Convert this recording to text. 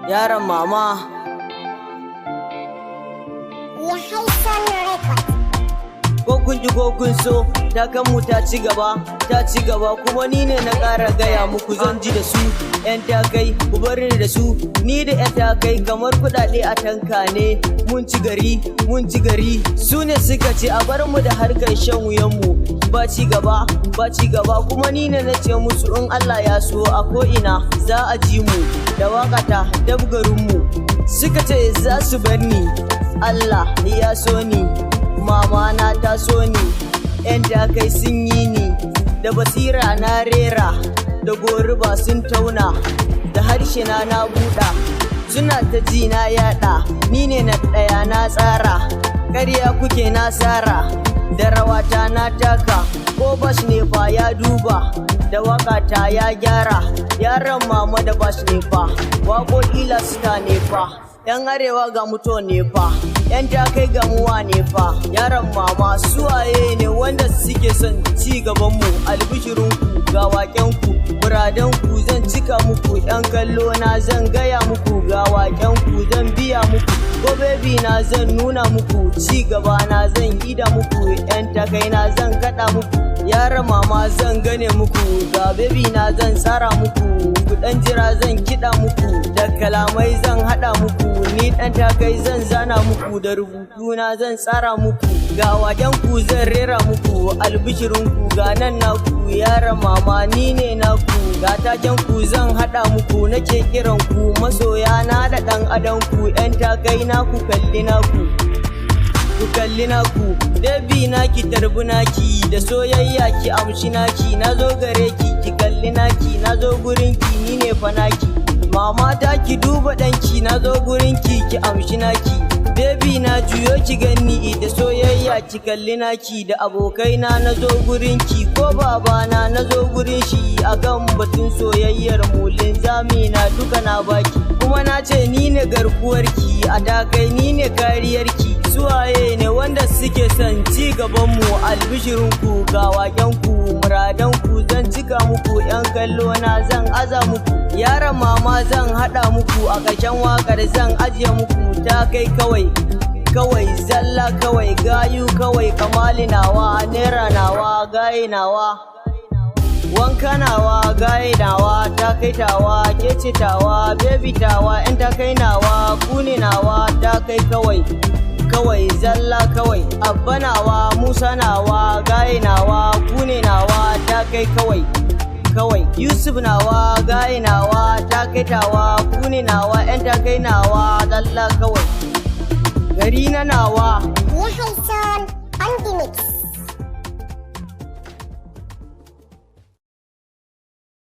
Yaron mama. Ya haifar record. Ko kun ji ko kun so, takanmu ta ci gaba kuma ni ne na ƙara gaya muku zan ji da su. 'Yan takai ku bar ni da su, ni da 'yan takai kamar kuɗaɗe a tanka ne. Mun ci gari, su ne suka ce a bar mu da harkar shan wuyanmu. Ba ci gaba kuma ni ne na ce musu in Allah ya so a ko'ina za a ji mu da waƙata dabgarinmu. Suka ce za su bar ni, Allah ya so ni, mama na ta so ni, 'yan takai sun yi ni, da basira na rera, da goruba sun tauna, da harshe na buɗa, suna ta ji na yaɗa, ni ne na ɗaya na tsara, ƙarya kuke na tsara, da rawata na taka, ko bash ne fa ya duba, da waƙata ya gyara, yaron mama da bash ne fa, waƙoƙi lasta ne fa. 'Yan arewa ga mutuwa ne fa, 'yan takai ga muwa ne fa, yaron mama suwaye ne wanda suke son ci gabanmu. Albishirinku ga waƙenku, muradanku zan cika muku, 'yan kallo na zan gaya muku, ga waƙenku zan biya muku, ko baby na zan nuna muku, ci gaba na zan ida muku, 'yan takai na zan kaɗa muku, yaron mama zan gane muku, ga baby na zan tsara muku, ku ɗan jira zan kiɗa muku, da kalamai zan haɗa muku, ni ɗan takai zan zana muku, da rubutuna zan tsara muku, ga waƙenku zan rera muku, albishirinku ga nan naku, yaron mama ni ne naku, ga takenku zan haɗa muku, nake kiranku masoya na da ɗan adanku, 'yan takai naku kalli naku. Ku kalli naku, baby naki tarbi naki, da soyayya ki amshi naki, na zo gare ki kalli naki, na zo gurinki ni ne fa naki, mama ta ki duba ɗanki, na zo gurinki ki amshi naki, baby na juyo ki ganni, da soyayya ki kalli naki, da abokaina na zo gurinki, ko babana na zo gurin shi, akan batun soyayyar mu linzami na duka na baki, kuma na ce ni ne garkuwarki, a takai ni ne kariyarki. Suwaye ne wanda suke son ci gabanmu, albishirinku ga waƙenku, muradanku zan cika muku, 'yan kallo na zan aza muku, yaron mama zan haɗa muku, a ƙarshen waƙar zan ajiye muku, ta kai kawai zalla kawai, gayu kawai, kamali nawa, nera nawa, gaye nawa, wanka nawa, gaye nawa, ta kai tawa, kece tawa, baby tawa, 'yan ta kai nawa, kune nawa, ta kai kawai zalla kawai, abba nawa, musa nawa, gaye nawa, kune nawa, ta kai kawai, yusuf nawa, gaye nawa, ta kai tawa, kune nawa, 'yan ta kai nawa, zalla kawai, gari na nawa. Ya haifar on the mix.